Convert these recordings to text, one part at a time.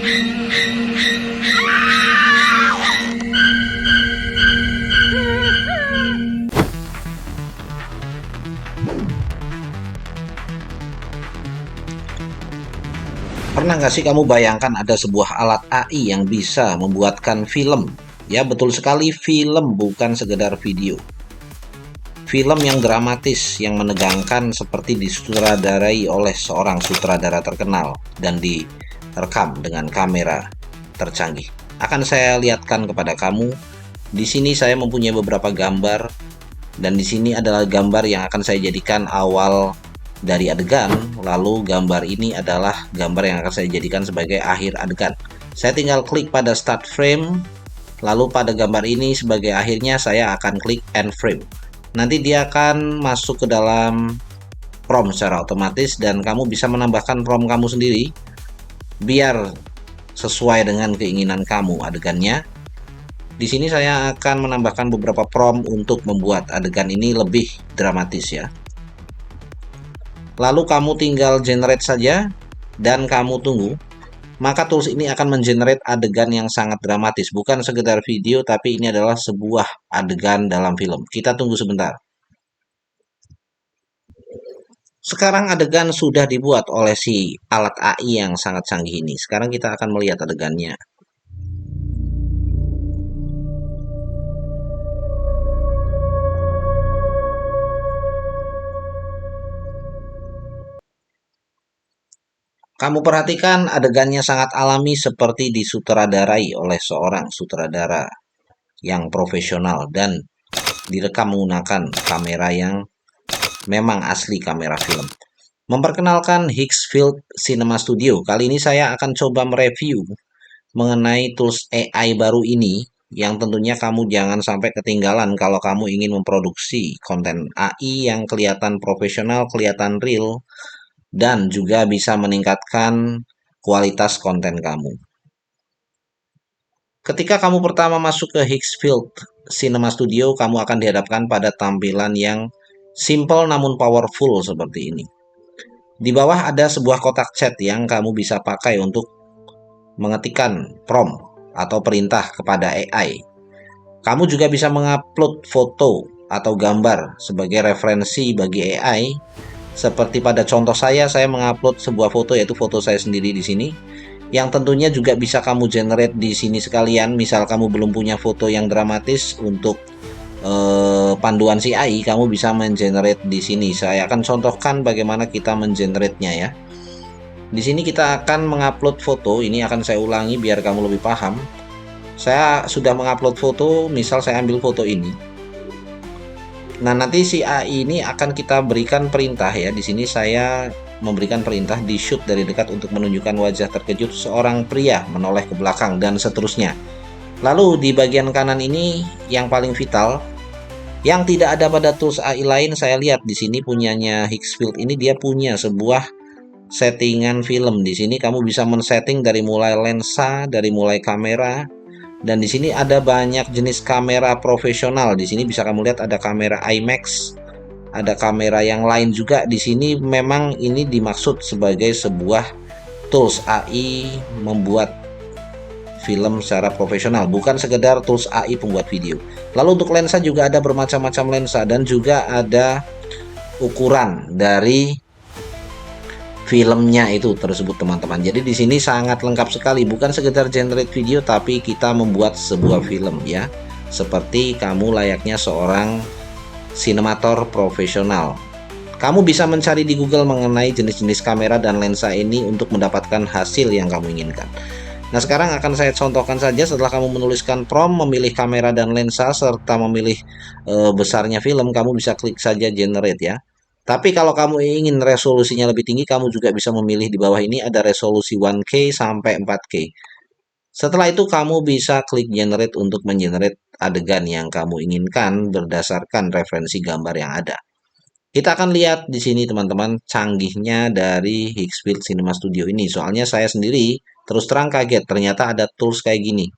Pernah nggak sih kamu bayangkan ada sebuah alat AI yang bisa membuatkan film? Ya, betul sekali, film, bukan sekedar video. Film yang dramatis, yang menegangkan, seperti disutradarai oleh seorang sutradara terkenal dan direkam dengan kamera tercanggih. Akan saya lihatkan kepada kamu. Di sini saya mempunyai beberapa gambar, dan di sini adalah gambar yang akan saya jadikan awal dari adegan. Lalu gambar ini adalah gambar yang akan saya jadikan sebagai akhir adegan. Saya tinggal klik pada start frame, lalu pada gambar ini sebagai akhirnya saya akan klik end frame. Nanti dia akan masuk ke dalam prompt secara otomatis, dan kamu bisa menambahkan prompt kamu sendiri biar sesuai dengan keinginan kamu adegannya. Di sini saya akan menambahkan beberapa prompt untuk membuat adegan ini lebih dramatis ya. Lalu kamu tinggal generate saja dan kamu tunggu. Maka tools ini akan mengenerate adegan yang sangat dramatis, bukan sekedar video, tapi ini adalah sebuah adegan dalam film. Kita tunggu sebentar. Sekarang adegan sudah dibuat oleh si alat AI yang sangat canggih ini. Sekarang kita akan melihat adegannya. Kamu perhatikan adegannya sangat alami, seperti disutradarai oleh seorang sutradara yang profesional dan direkam menggunakan kamera yang memang asli kamera film. Memperkenalkan Higgsfield Cinema Studio. Kali ini saya akan coba mereview mengenai tools AI baru ini, yang tentunya kamu jangan sampai ketinggalan kalau kamu ingin memproduksi konten AI yang kelihatan profesional, kelihatan real, dan juga bisa meningkatkan kualitas konten kamu. Ketika kamu pertama masuk ke Higgsfield Cinema Studio, kamu akan dihadapkan pada tampilan yang simple namun powerful seperti ini. Di bawah ada sebuah kotak chat yang kamu bisa pakai untuk mengetikkan prompt atau perintah kepada AI. Kamu juga bisa mengupload foto atau gambar sebagai referensi bagi AI. Seperti pada contoh saya mengupload sebuah foto, yaitu foto saya sendiri di sini, yang tentunya juga bisa kamu generate di sini sekalian. Misal kamu belum punya foto yang dramatis untuk panduan si AI, kamu bisa mengenerate di sini. Saya akan contohkan bagaimana kita mengenerate-nya ya. Di sini kita akan mengupload foto. Ini akan saya ulangi biar kamu lebih paham. Saya sudah mengupload foto, misal saya ambil foto ini. Nah, nanti si AI ini akan kita berikan perintah ya. Di sini saya memberikan perintah di shoot dari dekat untuk menunjukkan wajah terkejut seorang pria menoleh ke belakang dan seterusnya. Lalu di bagian kanan ini yang paling vital, yang tidak ada pada tools AI lain, saya lihat di sini punyanya Higgsfield ini, dia punya sebuah settingan film. Di sini kamu bisa men-setting dari mulai lensa, dari mulai kamera, dan di sini ada banyak jenis kamera profesional. Di sini bisa kamu lihat ada kamera IMAX, ada kamera yang lain juga. Di sini memang ini dimaksud sebagai sebuah tools AI membuat film secara profesional, bukan sekedar tools AI pembuat video. Lalu untuk lensa juga ada bermacam-macam lensa, dan juga ada ukuran dari filmnya itu tersebut teman-teman. Jadi di sini sangat lengkap sekali, bukan sekedar generate video, tapi kita membuat sebuah film ya. Seperti kamu layaknya seorang sinemator profesional. Kamu bisa mencari di Google mengenai jenis-jenis kamera dan lensa ini untuk mendapatkan hasil yang kamu inginkan. Nah, sekarang akan saya contohkan saja. Setelah kamu menuliskan prompt, memilih kamera dan lensa, serta memilih besarnya film, kamu bisa klik saja generate ya. Tapi kalau kamu ingin resolusinya lebih tinggi, kamu juga bisa memilih di bawah ini ada resolusi 1K sampai 4K. Setelah itu kamu bisa klik generate untuk mengenerate adegan yang kamu inginkan berdasarkan referensi gambar yang ada. Kita akan lihat di sini teman-teman canggihnya dari Higgsfield Cinema Studio ini. Soalnya saya sendiri terus terang kaget ternyata ada tools kayak gini.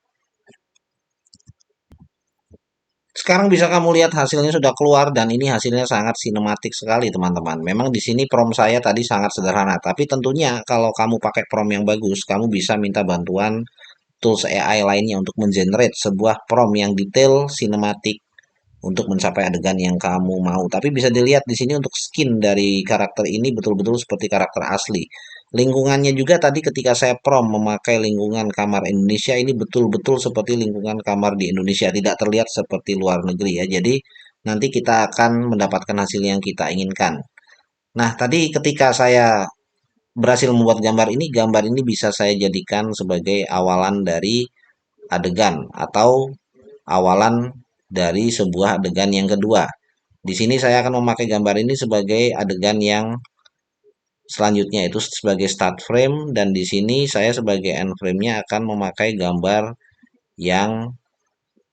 Sekarang bisa kamu lihat hasilnya sudah keluar dan ini hasilnya sangat sinematik sekali teman-teman. Memang di sini prompt saya tadi sangat sederhana, tapi tentunya kalau kamu pakai prompt yang bagus, kamu bisa minta bantuan tools AI lainnya untuk mengenerate sebuah prompt yang detail, sinematik untuk mencapai adegan yang kamu mau. Tapi bisa dilihat di sini untuk skin dari karakter ini betul-betul seperti karakter asli. Lingkungannya juga tadi ketika saya prompt memakai lingkungan kamar Indonesia ini betul-betul seperti lingkungan kamar di Indonesia, tidak terlihat seperti luar negeri ya. Jadi nanti kita akan mendapatkan hasil yang kita inginkan. Nah, tadi ketika saya berhasil membuat gambar ini bisa saya jadikan sebagai awalan dari adegan atau awalan dari sebuah adegan yang kedua. Di sini saya akan memakai gambar ini sebagai adegan yang selanjutnya itu sebagai start frame dan di sini saya sebagai end frame-nya akan memakai gambar yang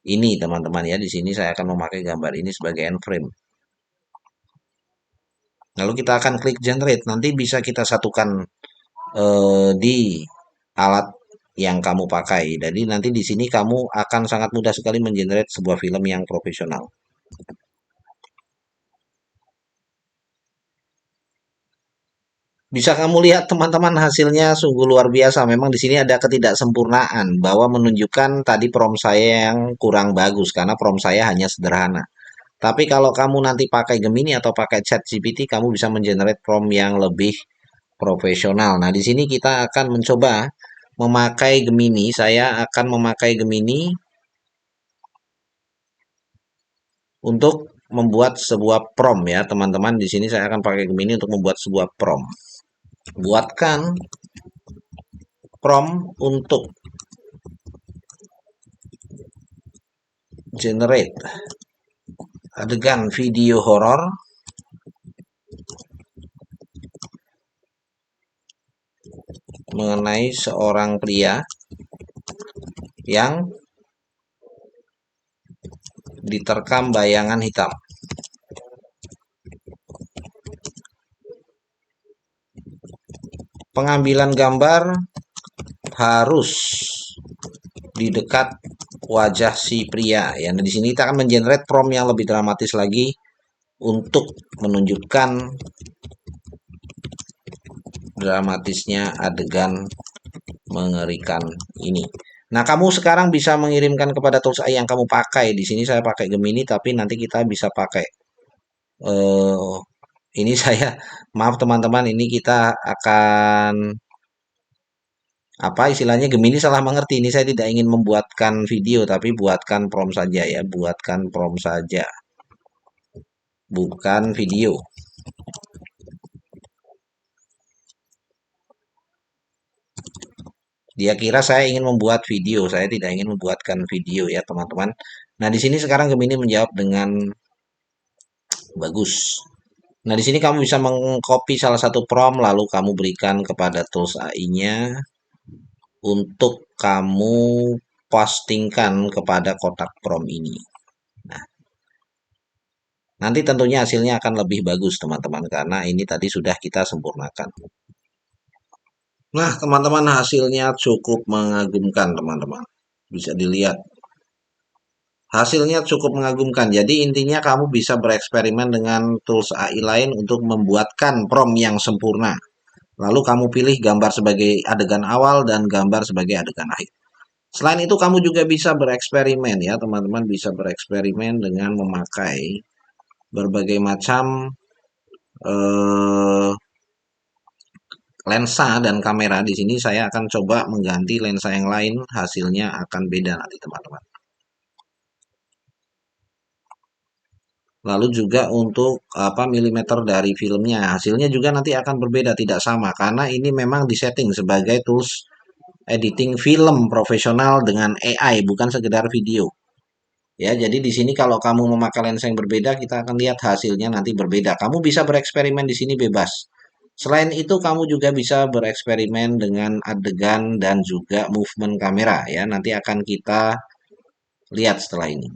ini teman-teman ya. Di sini saya akan memakai gambar ini sebagai end frame. Lalu kita akan klik generate. Nanti bisa kita satukan di alat yang kamu pakai. Jadi nanti di sini kamu akan sangat mudah sekali mengenerate sebuah film yang profesional. Bisa kamu lihat teman-teman hasilnya sungguh luar biasa. Memang di sini ada ketidaksempurnaan bahwa menunjukkan tadi prompt saya yang kurang bagus karena prompt saya hanya sederhana. Tapi kalau kamu nanti pakai Gemini atau pakai ChatGPT, kamu bisa mengenerate prompt yang lebih profesional. Nah, di sini kita akan mencoba memakai Gemini. Saya akan memakai Gemini untuk membuat sebuah prompt ya, teman-teman. Di sini saya akan pakai Gemini untuk membuat sebuah prompt. Buatkan prompt untuk generate adegan video horor mengenai seorang pria yang diterkam bayangan hitam. Pengambilan gambar harus di dekat wajah si pria. Ya, nah, di sini kita akan mengenerate prompt yang lebih dramatis lagi untuk menunjukkan dramatisnya adegan mengerikan ini. Nah, kamu sekarang bisa mengirimkan kepada tools AI yang kamu pakai. Di sini saya pakai Gemini, tapi nanti kita bisa pakai eh ini saya maaf teman-teman, ini kita akan apa istilahnya Gemini salah mengerti. Ini saya tidak ingin membuatkan video, tapi buatkan prompt saja ya, buatkan prompt saja, bukan video. Dia kira saya ingin membuat video, saya tidak ingin membuatkan video ya teman-teman. Nah, di sini sekarang Gemini menjawab dengan bagus. Nah, di sini kamu bisa mengcopy salah satu prompt lalu kamu berikan kepada tools AI-nya untuk kamu postingkan kepada kotak prompt ini. Nah, nanti tentunya hasilnya akan lebih bagus teman-teman karena ini tadi sudah kita sempurnakan. Nah, teman-teman hasilnya cukup mengagumkan teman-teman. Bisa dilihat. Hasilnya cukup mengagumkan. Jadi intinya kamu bisa bereksperimen dengan tools AI lain untuk membuatkan prompt yang sempurna. Lalu kamu pilih gambar sebagai adegan awal dan gambar sebagai adegan akhir. Selain itu kamu juga bisa bereksperimen ya, teman-teman bisa bereksperimen dengan memakai berbagai macam eh, lensa dan kamera. Di sini saya akan coba mengganti lensa yang lain, hasilnya akan beda nanti teman-teman. Lalu juga untuk apa milimeter dari filmnya, hasilnya juga nanti akan berbeda, tidak sama karena ini memang disetting sebagai tools editing film profesional dengan AI, bukan sekedar video. Ya, jadi di sini kalau kamu memakai lensa yang berbeda, kita akan lihat hasilnya nanti berbeda. Kamu bisa bereksperimen di sini bebas. Selain itu, kamu juga bisa bereksperimen dengan adegan dan juga movement kamera ya. Nanti akan kita lihat setelah ini.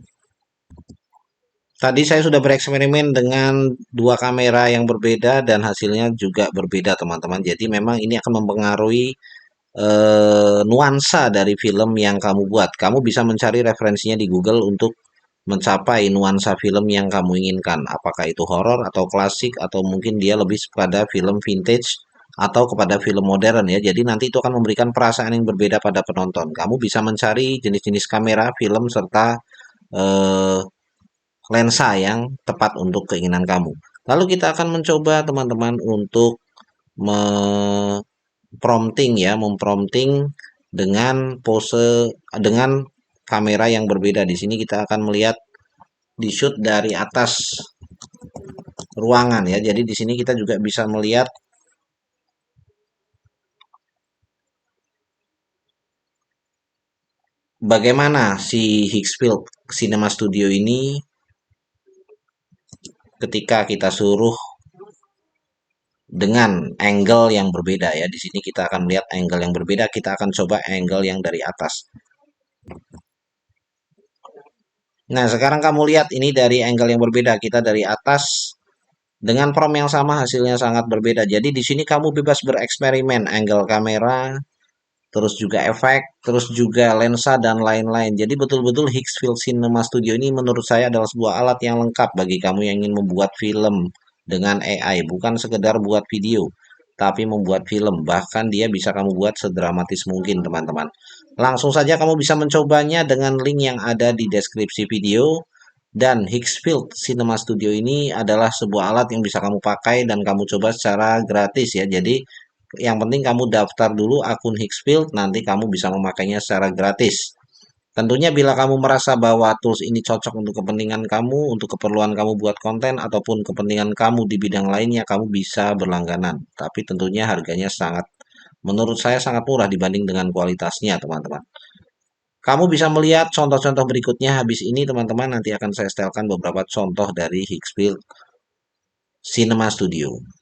Tadi saya sudah bereksperimen dengan dua kamera yang berbeda dan hasilnya juga berbeda, teman-teman. Jadi memang ini akan mempengaruhi nuansa dari film yang kamu buat. Kamu bisa mencari referensinya di Google untuk mencapai nuansa film yang kamu inginkan. Apakah itu horor atau klasik atau mungkin dia lebih kepada film vintage atau kepada film modern ya. Jadi nanti itu akan memberikan perasaan yang berbeda pada penonton. Kamu bisa mencari jenis-jenis kamera, film serta eh, lensa yang tepat untuk keinginan kamu. Lalu kita akan mencoba teman-teman untuk memprompting ya, memprompting dengan pose dengan kamera yang berbeda. Di sini kita akan melihat di shoot dari atas ruangan ya. Jadi di sini kita juga bisa melihat bagaimana si Higgsfield Cinema Studio ini ketika kita suruh dengan angle yang berbeda ya. Di sini kita akan melihat angle yang berbeda. Kita akan coba angle yang dari atas. Nah, sekarang kamu lihat ini dari angle yang berbeda. Kita dari atas dengan prompt yang sama hasilnya sangat berbeda. Jadi di sini kamu bebas bereksperimen angle kamera, terus juga efek, terus juga lensa dan lain-lain. Jadi betul-betul Higgsfield Cinema Studio ini menurut saya adalah sebuah alat yang lengkap bagi kamu yang ingin membuat film dengan AI, bukan sekedar buat video, tapi membuat film. Bahkan dia bisa kamu buat sedramatis mungkin, teman-teman. Langsung saja kamu bisa mencobanya dengan link yang ada di deskripsi video. Dan Higgsfield Cinema Studio ini adalah sebuah alat yang bisa kamu pakai dan kamu coba secara gratis ya. Jadi yang penting kamu daftar dulu akun Higgsfield, nanti kamu bisa memakainya secara gratis. Tentunya bila kamu merasa bahwa tools ini cocok untuk kepentingan kamu, untuk keperluan kamu buat konten, ataupun kepentingan kamu di bidang lainnya, kamu bisa berlangganan. Tapi tentunya harganya sangat, menurut saya sangat murah dibanding dengan kualitasnya, teman-teman. Kamu bisa melihat contoh-contoh berikutnya habis ini, teman-teman. Nanti akan saya setelkan beberapa contoh dari Higgsfield Cinema Studio.